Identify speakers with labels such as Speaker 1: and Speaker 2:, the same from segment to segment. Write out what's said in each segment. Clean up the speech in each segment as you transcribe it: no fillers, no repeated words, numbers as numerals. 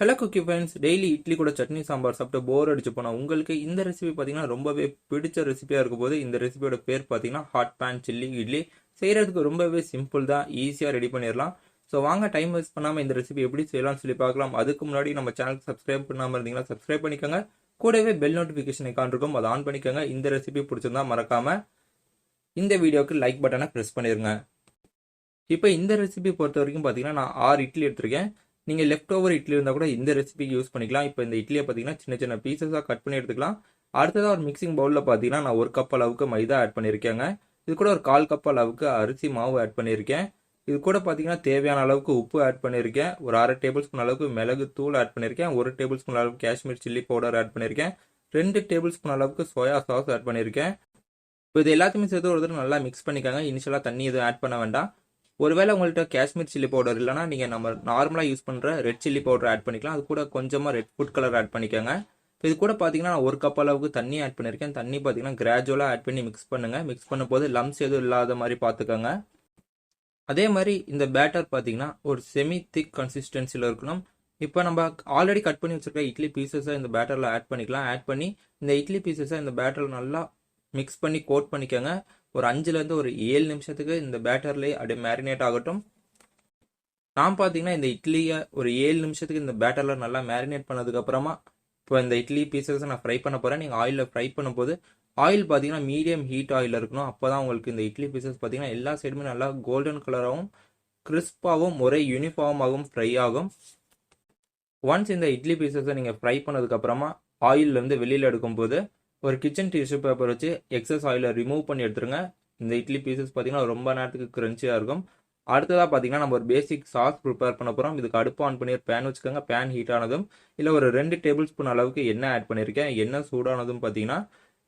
Speaker 1: Hello cookie friends, daily idli கூட சட்னி சாம்பார் சாப்பிட்டு போர் அடிச்சு போனால் உங்களுக்கு இந்த ரெசிபி பார்த்தீங்கன்னா ரொம்பவே பிடிச்ச ரெசிபியாக இருக்கும் போது இந்த ரெசிபியோட பேர் பார்த்தீங்கன்னா ஹாட் பேன் சில்லி இட்லி. செய்கிறதுக்கு ரொம்பவே சிம்பிள் தான், ஈஸியாக ரெடி பண்ணிடலாம். ஸோ வாங்க டைம் வேஸ்ட் பண்ணாமல் இந்த ரெசிபி எப்படி செய்யலாம்னு சொல்லி பார்க்கலாம். அதுக்கு முன்னாடி நம்ம சேனலுக்கு சப்ஸ்கிரைப் பண்ணாமல் இருந்தீங்கன்னா சப்ஸ்கிரைப் பண்ணிக்கோங்க. கூடவே பெல் நோட்டிஃபிகேஷன் ஐக்கான் இருக்கும், அதை ஆன் பண்ணிக்கோங்க. இந்த ரெசிபி பிடிச்சிருந்தா மறக்காமல் இந்த வீடியோக்கு லைக் பட்டனை ப்ரெஸ் பண்ணிடுங்க. இப்போ இந்த ரெசிபி பொறுத்த வரைக்கும் பார்த்தீங்கன்னா நான் 6 இட்லி எடுத்திருக்கேன். நீங்கள் லெஃப்ட் ஓவர் இட்லி இருந்தால் கூட இந்த ரெசிபிக்கு யூஸ் பண்ணிக்கலாம். இப்போ இந்த இட்லியை பார்த்தீங்கன்னா சின்ன சின்ன பீசஸாக கட் பண்ணி எடுத்துக்கலாம். அடுத்ததாக ஒரு மிக்சிங் பவுலில் பார்த்தீங்கன்னா நான் 1 கப் அளவுக்கு மைதா ஆட் பண்ணியிருக்கேங்க. இது கூட ஒரு 1/4 கப் அளவுக்கு அரிசி மாவு ஆட் பண்ணியிருக்கேன். இது கூட பார்த்தீங்கன்னா தேவையான அளவுக்கு உப்பு ஆட் பண்ணியிருக்கேன். ஒரு 1/2 டேபிள் ஸ்பூன் அளவுக்கு மிளகு தூள் ஆட் பண்ணியிருக்கேன். 1 டேபிள் ஸ்பூன் அளவுக்கு காஷ்மீர் சில்லி பவுடர் ஆட் பண்ணியிருக்கேன். 2 டேபிள் ஸ்பூன் அளவுக்கு சோயா சாஸ் ஆட் பண்ணியிருக்கேன். இப்போ இது எல்லாத்தையுமே சேர்த்து ஒரு தடவை நல்லா மிக்ஸ் பண்ணிக்காங்க. இனிஷியலாக தண்ணி எதுவும் ஆட் பண்ண வேண்டாம். ஒருவேளை உங்கள்கிட்ட காஷ்மீர் சில்லி பவுடர் இல்லைனா நீங்கள் நம்ம நார்மலாக யூஸ் பண்ணுற ரெட் சில்லி பவுடர் ஆட் பண்ணிக்கலாம். அது கூட கொஞ்சமாக ரெட் ஃபுட் கலர் ஆட் பண்ணிக்கோங்க. இது கூட பார்த்தீங்கன்னா நான் 1 கப் அளவுக்கு தண்ணி ஆட் பண்ணியிருக்கேன். தண்ணி பார்த்தீங்கன்னா கிராஜுவலாக ஆட் பண்ணி மிக்ஸ் பண்ணுங்கள். மிக்ஸ் பண்ணும்போது லம்ஸ் எதுவும் இல்லாத மாதிரி பார்த்துக்கோங்க. அதே மாதிரி இந்த பேட்டர் பார்த்தீங்கன்னா ஒரு செமி திக் கன்சிஸ்டன்சியில் இருக்கணும். இப்போ நம்ம ஆல்ரெடி கட் பண்ணி வச்சுருக்க இட்லி பீசஸை இந்த பேட்டரில் ஆட் பண்ணிக்கலாம். ஆட் பண்ணி இந்த இட்லி பீசஸை இந்த பேட்டரில் நல்லா மிக்ஸ் பண்ணி கோட் பண்ணிக்கோங்க. ஒரு 5லேருந்து ஒரு 7 நிமிஷத்துக்கு இந்த பேட்டர்லேயே அப்படியே மேரினேட் ஆகட்டும். நான் பார்த்தீங்கன்னா இந்த இட்லியை ஒரு 7 நிமிஷத்துக்கு இந்த பேட்டரில் நல்லா மேரினேட் பண்ணதுக்கப்புறமா இப்போ இந்த இட்லி பீசஸை நான் ஃப்ரை பண்ண போகிறேன். நீங்கள் ஆயிலில் ஃப்ரை பண்ணும்போது ஆயில் பார்த்தீங்கன்னா மீடியம் ஹீட் ஆயில் இருக்கணும். அப்போ தான் உங்களுக்கு இந்த இட்லி பீசஸ் பார்த்தீங்கன்னா எல்லா சைடுமே நல்லா கோல்டன் கலராகவும் கிறிஸ்பாகவும் ஒரே யூனிஃபார்மாகவும் ஃப்ரை ஆகும். ஒன்ஸ் இந்த இட்லி பீசஸை நீங்கள் ஃப்ரை பண்ணதுக்கப்புறமா ஆயிலேருந்து வெளியில் எடுக்கும்போது ஒரு கிச்சன் டிஷ்யூ பேப்பர் வச்சு எக்ஸஸ் ஆயிலை ரிமூவ் பண்ணி எடுத்துருங்க. இந்த இட்லி பீசஸ் பார்த்தீங்கன்னா ரொம்ப நேரத்துக்கு கிரன்ச்சியாக இருக்கும். அடுத்ததாக பார்த்தீங்கன்னா நம்ம ஒரு பேசிக் சாஸ் ப்ரிப்பேர் பண்ண போகிறோம். இதுக்கு அடுப்பு ஆன் பண்ணி ஒரு பேன் வச்சுக்கோங்க. பேன் ஹீட் ஆனதும் இல்லை ஒரு 2 டேபிள் ஸ்பூன் அளவுக்கு எண்ணெய் ஆட் பண்ணியிருக்கேன். எண்ணெய் சூடானதும் பார்த்தீங்கன்னா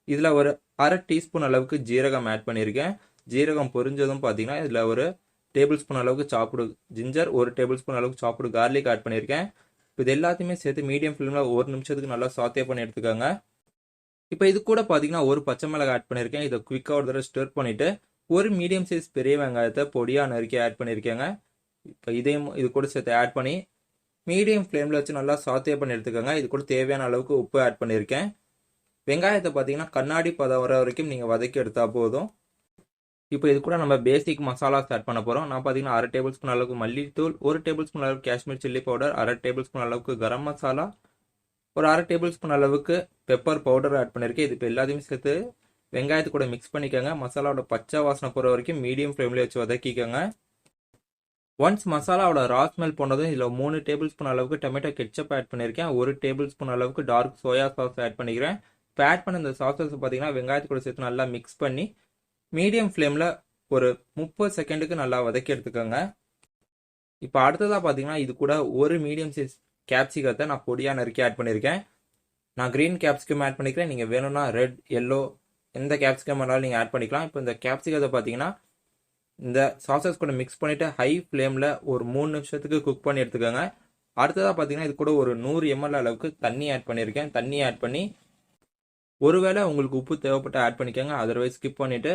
Speaker 1: இதில் ஒரு 1/2 டீஸ்பூன் அளவுக்கு ஜீரகம் ஆட் பண்ணியிருக்கேன். ஜீரகம் பொரிஞ்சதும் பார்த்தீங்கன்னா இதில் ஒரு டேபிள் ஸ்பூன் அளவுக்கு சாப்பிடு ஜிஞ்சர், 1 டேபிள் ஸ்பூன் அளவுக்கு சாப்பிடு கார்லிக் ஆட் பண்ணியிருக்கேன். இது எல்லாத்தையுமே சேர்த்து மீடியம் ஃப்ளேமில் 1 நிமிஷத்துக்கு நல்லா சாத்தே பண்ணி எடுத்துக்கோங்க. இப்போ இது கூட பார்த்தீங்கன்னா ஒரு பச்சை மிளகாய் ஆட் பண்ணியிருக்கேன். இதை குவிக்காக ஒரு தடவை ஸ்டர் பண்ணிவிட்டு ஒரு மீடியம் சைஸ் பெரிய வெங்காயத்தை பொடியாக நறுக்கி ஆட் பண்ணியிருக்கேங்க. இப்போ இதையும் இது கூட சேர்த்து ஆட் பண்ணி மீடியம் ஃப்ளேமில் வச்சு நல்லா சாத்தே பண்ணி எடுத்துக்கோங்க. இது கூட தேவையான அளவுக்கு உப்பு ஆட் பண்ணியிருக்கேன். வெங்காயத்தை பார்த்தீங்கன்னா கண்ணாடி பதம் வர வரைக்கும் நீங்கள் வதக்கி எடுத்தால் போதும். இப்போ இது கூட நம்ம பேசிக் மசாலாஸ் ஆட் பண்ண போகிறோம். நான் பார்த்தீங்கன்னா 1/2 டேபிள் ஸ்பூன் அளவுக்கு மல்லித்தூள், 1 டேபிள் ஸ்பூன் அளவுக்கு Kashmir chilli powder, 1/2 table spoon அளவுக்கு கரம் மசாலா, ஒரு 1/2 டேபிள் ஸ்பூன் அளவுக்கு பெப்பர் பவுடர் ஆட் பண்ணியிருக்கேன். இது இப்போ எல்லாத்தையும் சேர்த்து வெங்காயத்து கூட மிக்ஸ் பண்ணிக்கோங்க. மசாலாவோட பச்சை வாசனை போகிற வரைக்கும் மீடியம் ஃப்ளேமில் வச்சு வதக்கிக்கோங்க. ஒன்ஸ் மசாலாவோட ரா ஸ்மெல் போனதும் இதில் 3 டேபிள் ஸ்பூன் அளவுக்கு டொமேட்டோ கெட்சப் ஆட் பண்ணியிருக்கேன். 1 டேபிள் ஸ்பூன் அளவுக்கு டார்க் சோயா சாஸ் ஆட் பண்ணிக்கிறேன். இப்போ ஆட் பண்ண இந்த சாஸஸ் பார்த்தீங்கன்னா வெங்காயத்து கூட சேர்த்து நல்லா மிக்ஸ் பண்ணி மீடியம் ஃப்ளேமில் ஒரு 30 செகண்டுக்கு நல்லா வதக்கி எடுத்துக்கோங்க. இப்போ அடுத்ததாக பார்த்தீங்கன்னா இது கூட ஒரு மீடியம் சைஸ் கேப்சிகத்தை நான் பொடியாக நறுக்கி ஆட் பண்ணியிருக்கேன். நான் க்ரீன் கேப்சிகம் ஆட் பண்ணிக்கிறேன். நீங்கள் வேணும்னா ரெட், எல்லோ எந்த கேப்சிகம் வேணாலும் நீங்கள் ஆட் பண்ணிக்கலாம். இப்போ இந்த கேப்சிகத்தை பார்த்தீங்கன்னா இந்த சாசஸ் கூட மிக்ஸ் பண்ணிவிட்டு ஹை ஃப்ளேமில் ஒரு 3 நிமிஷத்துக்கு குக் பண்ணி எடுத்துக்கோங்க. அடுத்ததாக பார்த்தீங்கன்னா இது கூட ஒரு 100 ml அளவுக்கு தண்ணி ஆட் பண்ணியிருக்கேன். தண்ணி ஆட் பண்ணி ஒருவேளை உங்களுக்கு உப்பு தேவைப்பட்டு ஆட் பண்ணிக்கோங்க, அதர்வைஸ் ஸ்கிப் பண்ணிவிட்டு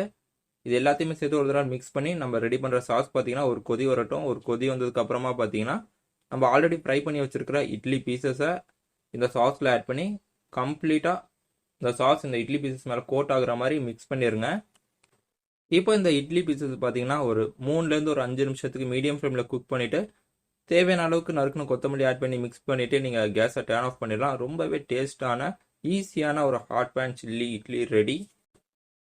Speaker 1: இது எல்லாத்தையுமே சேர்த்து ஒரு தடவை மிக்ஸ் பண்ணி நம்ம ரெடி பண்ணுற சாஸ் பார்த்தீங்கன்னா ஒரு கொதி வரட்டும். ஒரு கொதி வந்ததுக்கப்புறமா பார்த்தீங்கன்னா நம்ம ஆல்ரெடி ஃப்ரை பண்ணி வச்சுருக்கிற இட்லி பீசஸை இந்த சாஸில் ஆட் பண்ணி கம்ப்ளீட்டாக இந்த சாஸ் இந்த இட்லி பீசஸ் மேலே கோட் ஆகுற மாதிரி மிக்ஸ் பண்ணிடுங்க. இப்போ இந்த இட்லி பீசஸ் பார்த்தீங்கன்னா ஒரு 3லேருந்து ஒரு 5 நிமிஷத்துக்கு மீடியம் ஃப்ளேமில் குக் பண்ணிவிட்டு தேவையான அளவுக்கு நறுக்குன்னு கொத்தமல்லி ஆட் பண்ணி மிக்ஸ் பண்ணிவிட்டு நீங்கள் கேஸை டர்ன் ஆஃப் பண்ணிடலாம். ரொம்பவே டேஸ்டான ஈஸியான ஒரு hot pan chilli idli ready.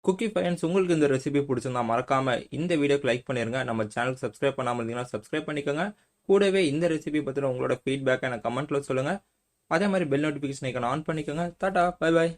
Speaker 1: Cookie friends, உங்களுக்கு இந்த ரெசிபி பிடிச்சிருந்தா மறக்காமல் இந்த வீடியோக்கு லைக் பண்ணிடுங்க. நம்ம சேனலுக்கு சப்ஸ்கிரைப் பண்ணாமல் இருந்தீங்கன்னா சப்ஸ்கிரைப் பண்ணிக்கோங்க. கூடவே இந்த ரெசிபி பற்றின உங்களோட ஃபீட்பேக்கை எனக்கு கமெண்ட்டில் சொல்லுங்கள். அதே மாதிரி பெல் நோட்டிஃபிகேஷன் ஐக்கான் ஆன் பண்ணிக்கோங்க. Tata, bye bye.